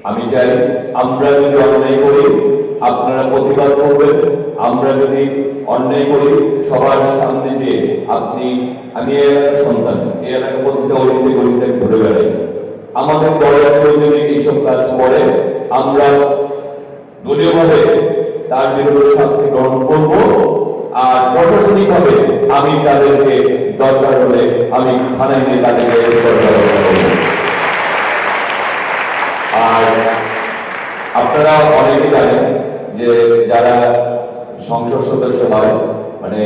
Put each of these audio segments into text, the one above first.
আমি চাই আমরা যদি অন্যায় করি আপনারা প্রতিবাদ করবেন, আমরা যদি অন্যায় করি সবার সামনে যে আমি এলাকার সন্তান, এই এলাকার প্রতিটা অলিতে গলিতে ঘুরে বেড়াই, আমাদের দলের কেউ যদি এইসব কাজ করে আমরা দলীয়ভাবে তার বিরুদ্ধে শাস্তি গ্রহণ করব, আর প্রশাসনিকভাবে আমি তাদেরকে দরকার হলে আমি থানায় নিয়ে তাদেরকে আর আপনারা অনেকে জানেন যে যারা সংসদ সদস্য হয় মানে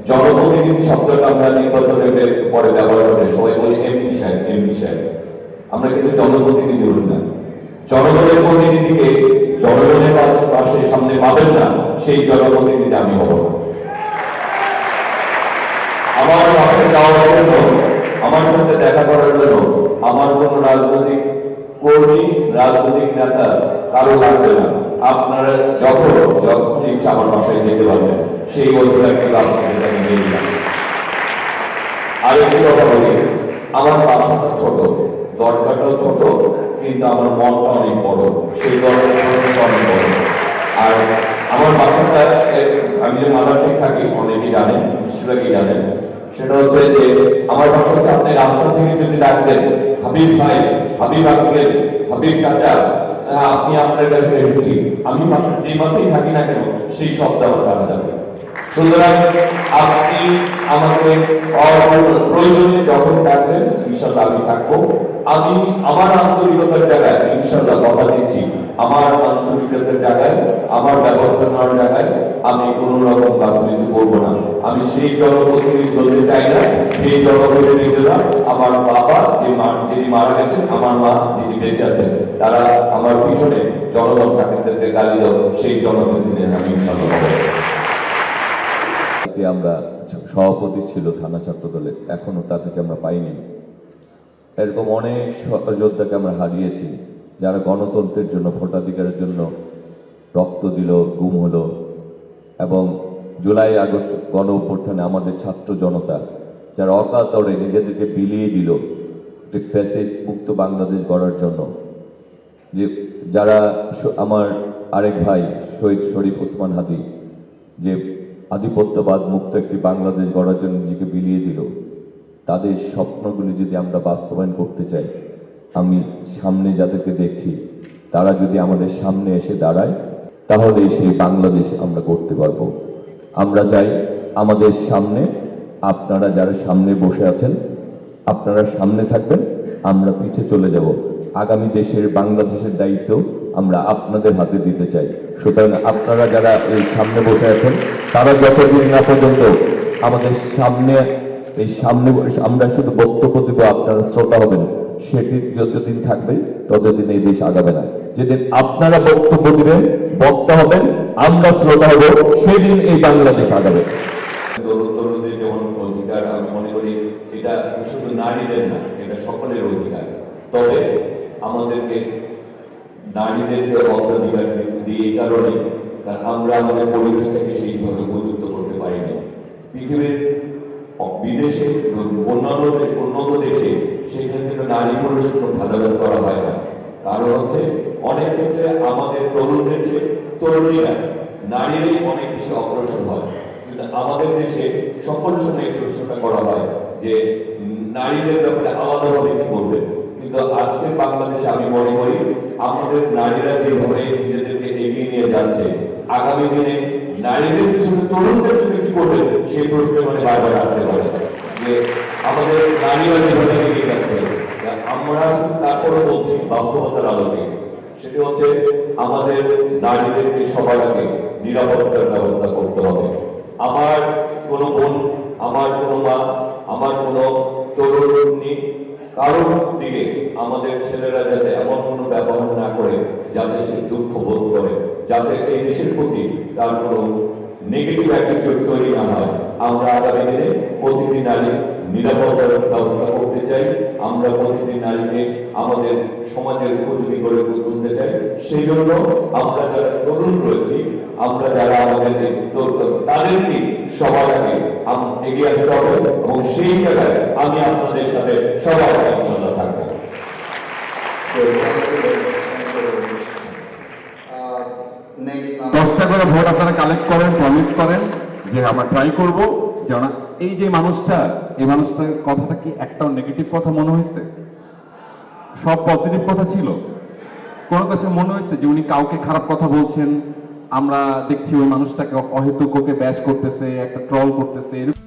জনপ্রতিনিধি শব্দটা আমরা নির্বাচনের পরে ব্যবহার করে সবাই বলি এমপি সাহেব এমপি সাহেব, আমরা কিন্তু জনপ্রতিনিধি বলি না। জনগণের প্রতিনিধিকে জনগণের পাশে সামনে পাবেন না, সেই জনপ্রতিনিধি আমি হব না। আমার পাশে যাওয়ার জন্য, আমার সাথে দেখা করার জন্য আমার কোন রাজনৈতিক কর্মী রাজনৈতিক নেতা কারো লাগবে না। আপনারা যখন ইচ্ছা আমার বাসায় যেতে পারবেন, সেই অধিকারকে আপনাদের নিয়ে দিলাম। আরেকটি কথা বলি, আমার বাসাটা ছোট, দরজাটাও ছোট, কিন্তু আমার মনটা অনেক বড়, সেই দরজাটা অনেক বড়। আর আমার বাসাটা আমি যে মাদারটেক থাকি অনেকেই জানেন, বেশিরভাগই জানেন, সেটা হচ্ছে যে আমার বাসা হচ্ছে আপনি রাস্তা থেকে যদি ডাকতেন হাবিব ভাই, হাবিব আঙ্কেল, হাবিব চাচা, আপনি আপনার কাছে এসেছি, আমি বাসার যে মাঠেই থাকি না কেন সেই শব্দ আমার কানে যাবে। সুতরাং আপনি আমাকে প্রয়োজনে যখন ডাকবেন ইনশাআল্লাহ আমি থাকবো। আমি আমার আন্তরিকতার জায়গায় ইনশাআল্লাহ কথা দিচ্ছি, আমার আন্তরিকতার জায়গায়, আমার ব্যবস্থা নেওয়ার জায়গায় আমি কোন রকম গাফিলতি করবো না। আমি সেই জনপ্রতিনিধি বলতে চাই না, সেই জনপ্রতিনিধিরা আমার বাবা যিনি মারা গেছেন, আমার মা যিনি বেঁচে আছেন, তারা আমার পিছনে জনগণ তাদেরকে গালি দাও, সেই জনপ্রতিনিধি আমি ইনশাআল্লাহ হবো। আমরা সভাপতি ছিল থানা ছাত্র দলের, এখনো তাদেরকে আমরা পাইনি। এরকম অনেক সহযোদ্ধাকে আমরা হারিয়েছি যারা গণতন্ত্রের জন্য, ভোটাধিকারের জন্য রক্ত দিল, গুম হলো। এবং জুলাই আগস্ট গণ অভ্যুত্থানে আমাদের ছাত্র জনতা যারা অকাতরে নিজেদেরকে বিলিয়ে দিল একটি ফ্যাসিস্ট মুক্ত বাংলাদেশ গড়ার জন্য, যে যারা আমার আরেক ভাই শহীদ শরীফ ওসমান হাদি যে আধিপত্যবাদ মুক্ত একটি বাংলাদেশ গড়ার জন্য নিজেকে বিলিয়ে দিল, তাদের স্বপ্নগুলি যদি আমরা বাস্তবায়ন করতে চাই, আমি সামনে যাদেরকে দেখছি তারা যদি আমাদের সামনে এসে দাঁড়ায়, তাহলে সেই বাংলাদেশ আমরা করতে পারবো। আমরা চাই আমাদের সামনে, আপনারা যারা সামনে বসে আছেন আপনারা সামনে থাকবেন, আমরা পিছিয়ে চলে যাব। আগামী দেশের বাংলাদেশের দায়িত্ব আমরা আপনাদের হাতে দিতে চাই। সুতরাং আপনারা যারা এই সামনে বসে আছেন তারা যতদিন না পর্যন্ত আমাদের সামনে আমরা শুধু বক্তব্য দেবো, আপনারা শ্রোতা হবেন, সেটি যতদিন থাকবে ততদিন এই দেশ আগাবে না। যেদিন আপনারা বক্তব্য দিবেন, বক্তা হবেন, আমরা শ্রোতা হব, সেদিন এই বাংলাদেশ আগাবে। তরুণদের যেমন অধিকার আমি মনে করি এটা শুধু নারীদের না, এটা সকলের অধিকার। তবে আমাদেরকে নারীদেরকে অগ্রাধিকার দিয়ে এই কারণে আমরা আমাদের পরিবেশটাকে সেইভাবে উপযুক্ত করতে পারিনি। পৃথিবীর বিদেশে উন্নত দেশে সেখানে কিন্তু নারী পুরুষ ভেদাভেদ করা হয় না। কারণ হচ্ছে অনেক ক্ষেত্রে আমাদের তরুণদের চেয়ে তরুণীরা নারীরাই অনেক বেশি অগ্রসর হয়, কিন্তু আমাদের দেশে সকল সময় প্রশ্নটা করা হয় যে নারীদের ব্যাপারে আলাদাভাবে কি করবেন। কিন্তু আজকের বাংলাদেশে আমি মনে করি আমাদের নারীরা যেভাবে নিজেদেরকে এগিয়ে নিয়ে যাচ্ছে, আগামী দিনে নারীদের পিছনে তরুণদের জন্য কি করবেন সেই প্রশ্ন মানে বারবার আসতে পারে যে আমাদের নারীরা যেভাবে এগিয়ে যাচ্ছে, আমরা তারপরে বলছি বাস্তবতার আলোকে, সেটি হচ্ছে আমাদের নারীদেরকে সবার আগে নিরাপত্তার ব্যবস্থা করতে হবে। আমার কোনো বোন, আমার কোনো মা, আমার কোনো তরুণী কারোর দিকে আমাদের ছেলেরা যাতে এমন কোনো ব্যবহার না করে যাতে সে দুঃখ বোধ করে, যাতে এই দেশের প্রতি তার কোনো নেগেটিভ অ্যাটিটিউড তৈরি না হয়। আমরা আগামী দিনে প্রতিটি নারী নিরাপত্তার ব্যবস্থা করতে চাই, আমরা প্রতিটি নারীকে আমাদের সমাজের উপযোগী করে তুলতে চাই। সেই জন্য আমরা যারা তরুণ রয়েছি, আমরা যারা আমাদের তাদেরকে সবার আগে এগিয়ে আসতে হবে, এবং সেই জায়গায় আমি আপনাদের সাথে সবার ইনশাআল্লাহ থাকবো। করে ভোট আপনারা কালেক্ট করেন, প্রমিস করেন যে আমরা ট্রাই করব যে এই যে মানুষটা, এই মানুষটার কথাটা কি একটাও নেগেটিভ কথা মনে হয়েছে? সব পজিটিভ কথা ছিল। কোনো কাছে মনে হয়েছে যে উনি কাউকে খারাপ কথা বলছেন? আমরা দেখছি ওই মানুষটাকে অহেতুক ওকে ব্যাশ করতেছে, একটা ট্রল করতেছে, এরকম